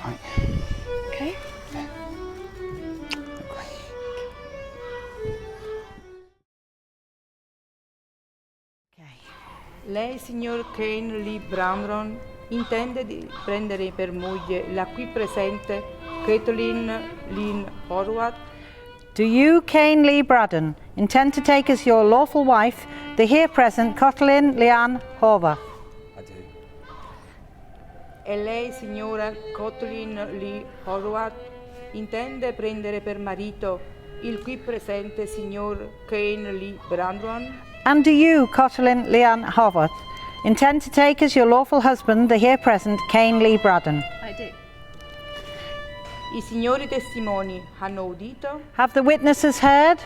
Right. Okay. Lei, signor Kane Lee Brandon, intende di prendere per moglie la qui presente Kathleen Lynn Horwath? Do you, Kane Lee Braddon, intend to take as your lawful wife the here present Kathleen Leanne Horvath? I do. E lei, signora Kathleen Lee Horwath, intende prendere per marito il qui presente signor Kane Lee Brandon? And do you, Kathleen Leanne Horvath, intend to take as your lawful husband the here present Kane Lee Braddon? I do. I signori testimoni hanno udito? Have the witnesses heard?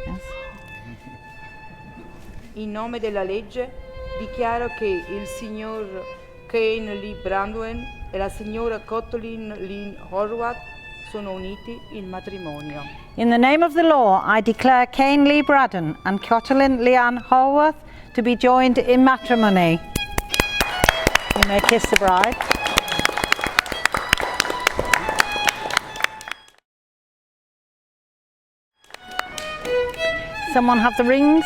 Yes. In nome della legge dichiaro che il signor Kane Lee Brandon e la signora Kathleen Lynn Horwath sono uniti in matrimonio. In the name of the law, I declare Kane Lee Braddon and Kathleen Leanne Horwath to be joined in matrimony. You may kiss the bride. Someone have the rings?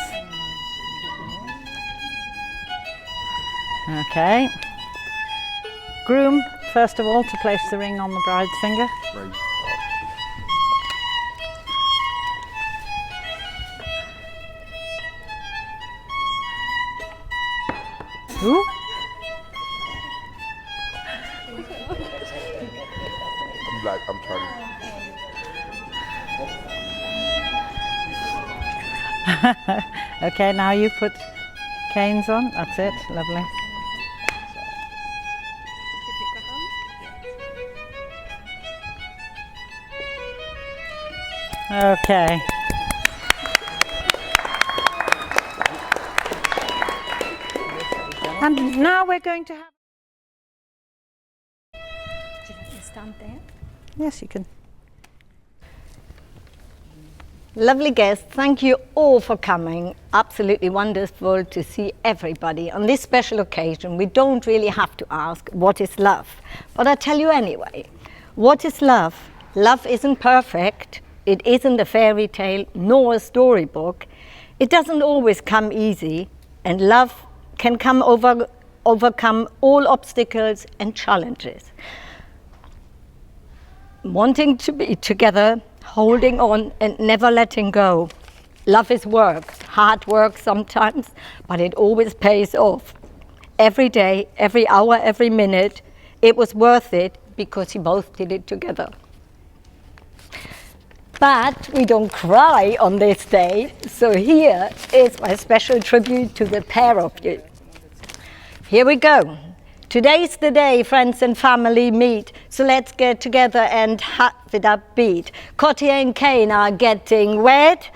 Okay. Groom, first of all, to place the ring on the bride's finger. Right. Ooh. I'm trying. Okay, now you put Kane's on. That's it. Lovely. Okay. And now we're going to have... Do you let me stand there? Yes, you can. Lovely guests, thank you all for coming. Absolutely wonderful to see everybody. On this special occasion, we don't really have to ask, what is love? But I tell you anyway, what is love? Love isn't perfect. It isn't a fairy tale nor a storybook. It doesn't always come easy, and love can overcome all obstacles and challenges. Wanting to be together, holding on and never letting go. Love is work, hard work sometimes, but it always pays off. Every day, every hour, every minute, it was worth it because you both did it together. But we don't cry on this day, so here is my special tribute to the pair of you. Here we go. Today's the day friends and family meet, so let's get together and have it upbeat. Cotty and Kane are getting wed.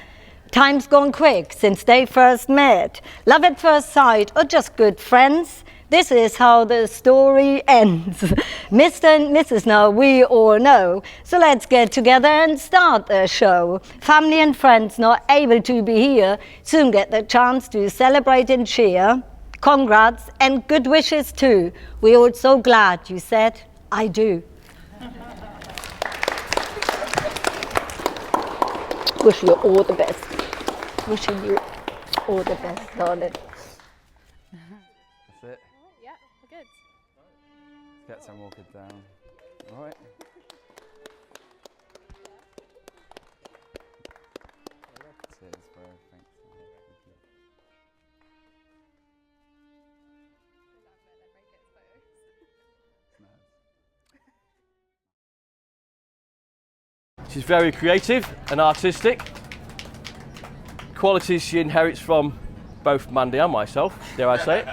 Time's gone quick since they first met. Love at first sight or just good friends? This is how the story ends. Mr. and Mrs. Now we all know, so let's get together and start the show. Family and friends not able to be here soon get the chance to celebrate and cheer. Congrats and good wishes too. We're all so glad you said, I do. Wish you all the best. Wishing you all the best, darling. That's it. Yeah, we're good. Get some walking down. All right. Cheers, bro. Thanks. She's very creative and artistic, qualities she inherits from both Mandy and myself, dare I say it.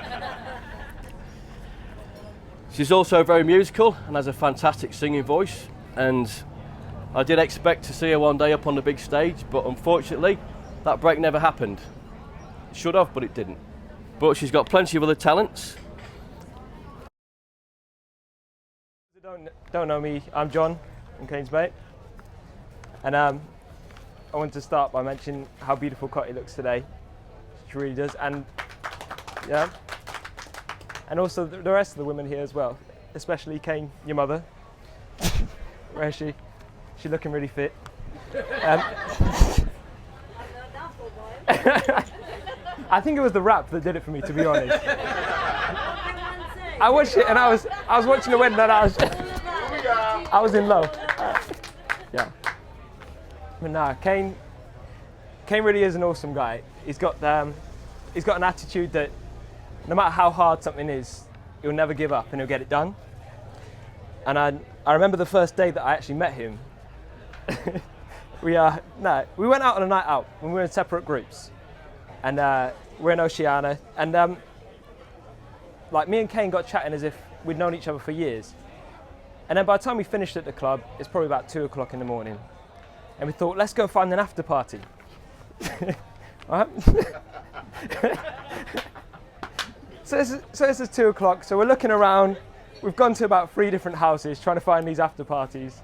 She's also very musical and has a fantastic singing voice, and I did expect to see her one day up on the big stage, but unfortunately that break never happened. It should have, but it didn't. But she's got plenty of other talents. Don't know me, I'm John from Kane's Mate, and I want to start by mentioning how beautiful Cotty looks today. She really does, and yeah, and also the rest of the women here as well. especially Kane, your mother. Where is she? She's looking really fit. I think it was the rap that did it for me, to be honest. I watched it and I was watching the wedding and I was in love. Yeah. But nah, Kane really is an awesome guy. He's got an attitude that no matter how hard something is, he'll never give up and he'll get it done. And I remember the first day that I actually met him. We went out on a night out when we were in separate groups, and we're in Oceania, and like me and Kane got chatting as if we'd known each other for years. And then by the time we finished at the club, it's probably about 2 o'clock in the morning, and we thought, let's go find an after party. Right? So this is 2 o'clock, so we're looking around. We've gone to about 3 different houses trying to find these after parties,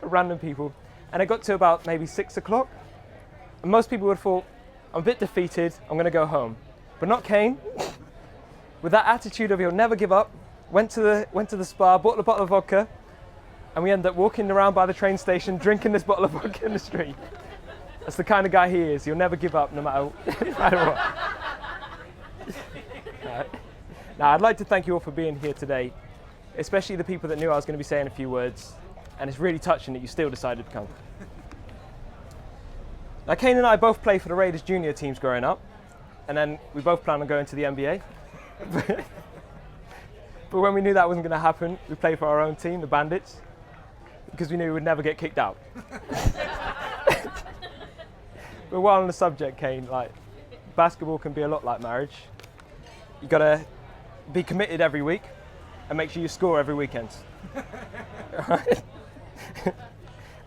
random people. And it got to about maybe 6 o'clock. And most people would have thought, I'm a bit defeated, I'm gonna go home. But not Kane. With that attitude of he'll never give up, went to the spa, bought a bottle of vodka, and we ended up walking around by the train station, drinking this bottle of vodka in the street. That's the kind of guy he is. He'll never give up no matter what. Right. Now, I'd like to thank you all for being here today, especially the people that knew I was going to be saying a few words, and it's really touching that you still decided to come. Now, Kane and I both played for the Raiders junior teams growing up, and then we both planned on going to the NBA. But when we knew that wasn't going to happen, we played for our own team, the Bandits, because we knew we would never get kicked out. But while on the subject, Kane, like, basketball can be a lot like marriage. You gotta be committed every week and make sure you score every weekend. Right?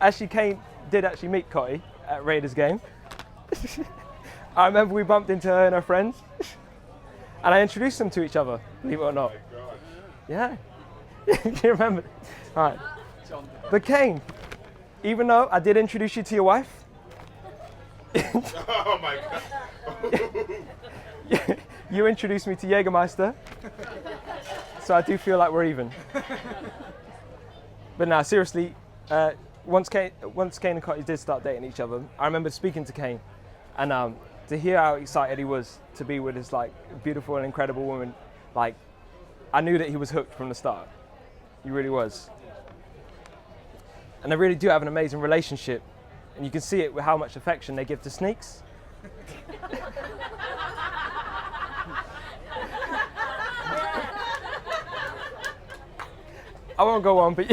Actually, Kane did actually meet Cotty at Raiders game. I remember we bumped into her and her friends, and I introduced them to each other, believe it or not. Yeah. You remember? All right. But Kane, even though I did introduce you to your wife, oh my God. You introduced me to Jägermeister, so I do feel like we're even. But now, seriously, once Kane and Cotty did start dating each other, I remember speaking to Kane, and to hear how excited he was to be with this like beautiful and incredible woman, like I knew that he was hooked from the start. He really was. And they really do have an amazing relationship, and you can see it with how much affection they give to Sneaks. I won't go on, but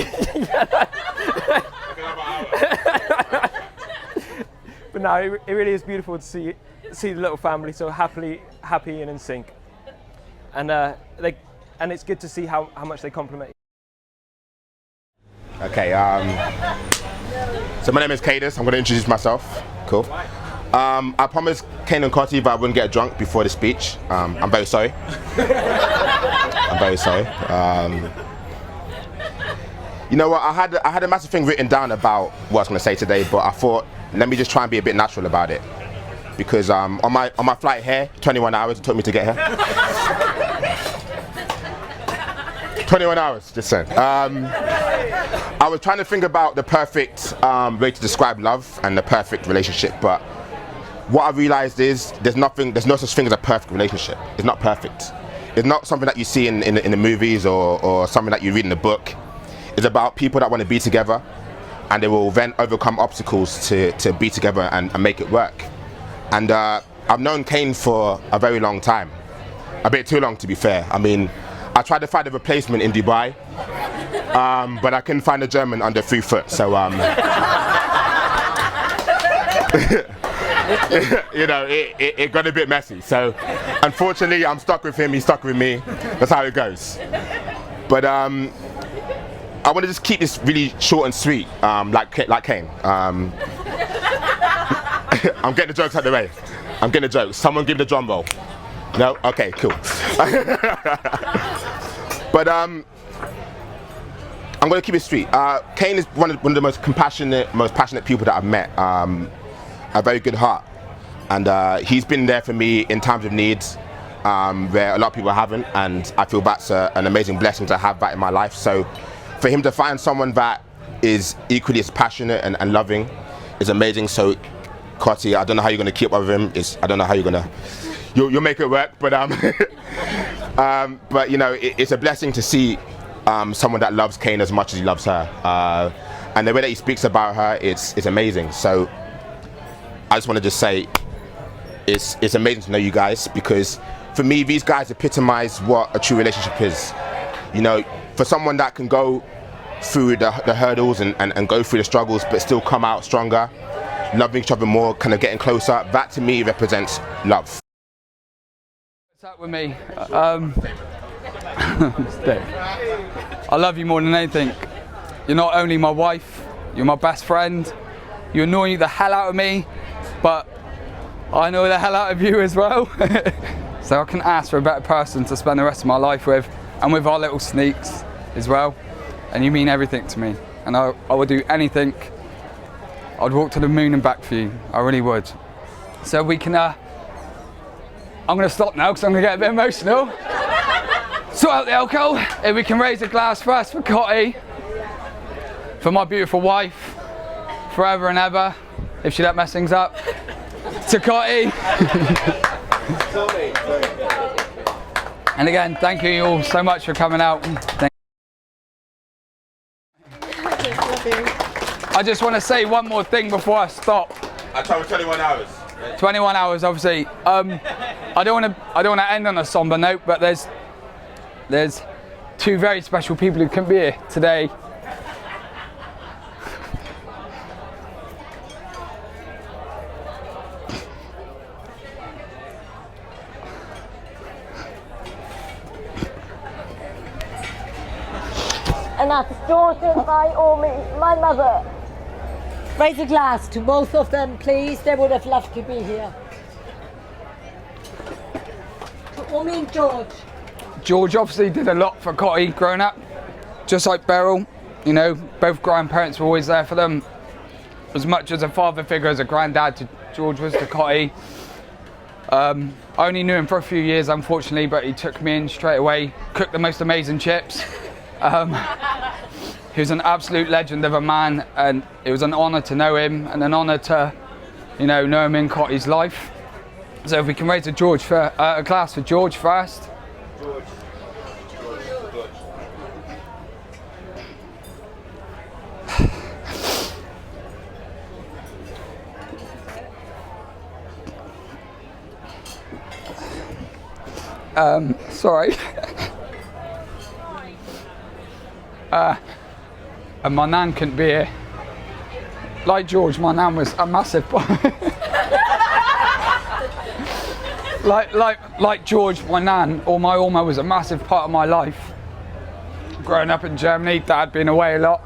but no, it really is beautiful to see the little family so happy and in sync, and it's good to see how much they complement. Okay, so my name is Cadus. I'm going to introduce myself. Cool. I promised Kane and Cotty that I wouldn't get drunk before the speech. I'm very sorry. I'm very sorry. You know what? I had a massive thing written down about what I was going to say today, but I thought let me just try and be a bit natural about it, because on my flight here, 21 hours it took me to get here. 21 hours, just saying. I was trying to think about the perfect way to describe love and the perfect relationship, but what I realized is there's no such thing as a perfect relationship. It's not perfect. It's not something that you see in the movies or something that you read in the book. It's about people that want to be together, and they will then overcome obstacles to be together and make it work. And I've known Kane for a very long time. A bit too long, to be fair. I mean, I tried to find a replacement in Dubai, but I couldn't find a German under 3 foot, so you know, it got a bit messy. So unfortunately, I'm stuck with him, he's stuck with me. That's how it goes. But I want to just keep this really short and sweet, like Kane. I'm getting the jokes out of the way. I'm getting the jokes. Someone give the drum roll. No? Okay, cool. But I'm going to keep it sweet. Kane is one of the most passionate people that I've met. A very good heart, and he's been there for me in times of need. where a lot of people haven't, and I feel that's an amazing blessing to have that in my life. So for him to find someone that is equally as passionate and loving is amazing. So Cotty, I don't know how you're going to keep up with him. I don't know how you're going to, you'll make it work, but but you know, it's a blessing to see someone that loves Kane as much as he loves her, and the way that he speaks about her, it's amazing. So I just want to say it's amazing to know you guys, because for me, these guys epitomize what a true relationship is. You know, for someone that can go through the hurdles and go through the struggles but still come out stronger, loving each other more, kind of getting closer, that to me represents love. What's up with me? I love you more than anything. You're not only my wife, you're my best friend. You annoy the hell out of me, but I annoy the hell out of you as well. So I can ask for a better person to spend the rest of my life with, and with our little sneaks as well. And you mean everything to me, and I would do anything. I'd walk to the moon and back for you, I really would. So we can, I'm gonna stop now because I'm gonna get a bit emotional. Sort out the alcohol. If we can raise a glass first for Cotty, for my beautiful wife, forever and ever, if she don't mess things up. To Cotty. And again, thank you all so much for coming out. I just want to say one more thing before I stop. I travel 21 hours. 21 hours, obviously. I don't want to end on a somber note, but there's two very special people who can be here today. And that's daughter by Omi, my mother. Raise a glass to both of them, please. They would have loved to be here. To Omi and George. George obviously did a lot for Cotty growing up, just like Beryl. You know, both grandparents were always there for them. As much as a father figure as a granddad to George was to Cotty. I only knew him for a few years, unfortunately, but he took me in straight away, cooked the most amazing chips. He was an absolute legend of a man, and it was an honour to know him and an honour to, you know him in Cotty's life. So if we can raise a glass for George first. George. Sorry. And my nan couldn't be here. Like George, my nan was a massive like George, my nan, or my Oma, was a massive part of my life. Growing up in Germany, Dad being away a lot.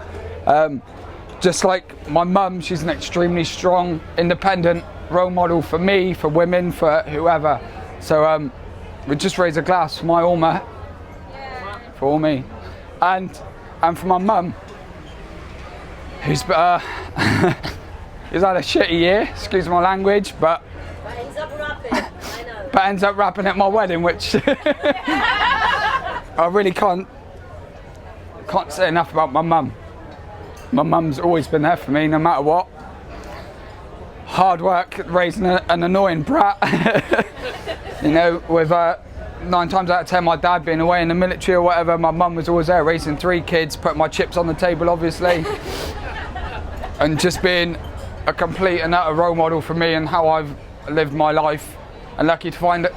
Just like my mum, she's an extremely strong, independent role model for me, for women, for whoever. So we just raise a glass for my Oma, for me, and for my mum, who's who's had a shitty year, excuse my language, but ends up rapping at my wedding, which I really can't say enough about my mum. My mum's always been there for me, no matter what. Hard work raising an annoying brat. You know, with 9 times out of 10 my dad being away in the military or whatever, my mum was always there raising 3 kids, putting my chips on the table obviously, and just being a complete and utter role model for me and how I've lived my life. And lucky to find,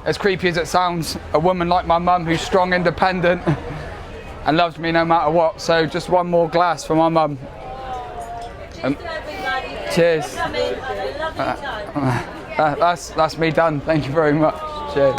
as creepy as it sounds, a woman like my mum who's strong, independent and loves me no matter what. So just one more glass for my mum. Cheers. That's me done. Thank you very much. Cheers.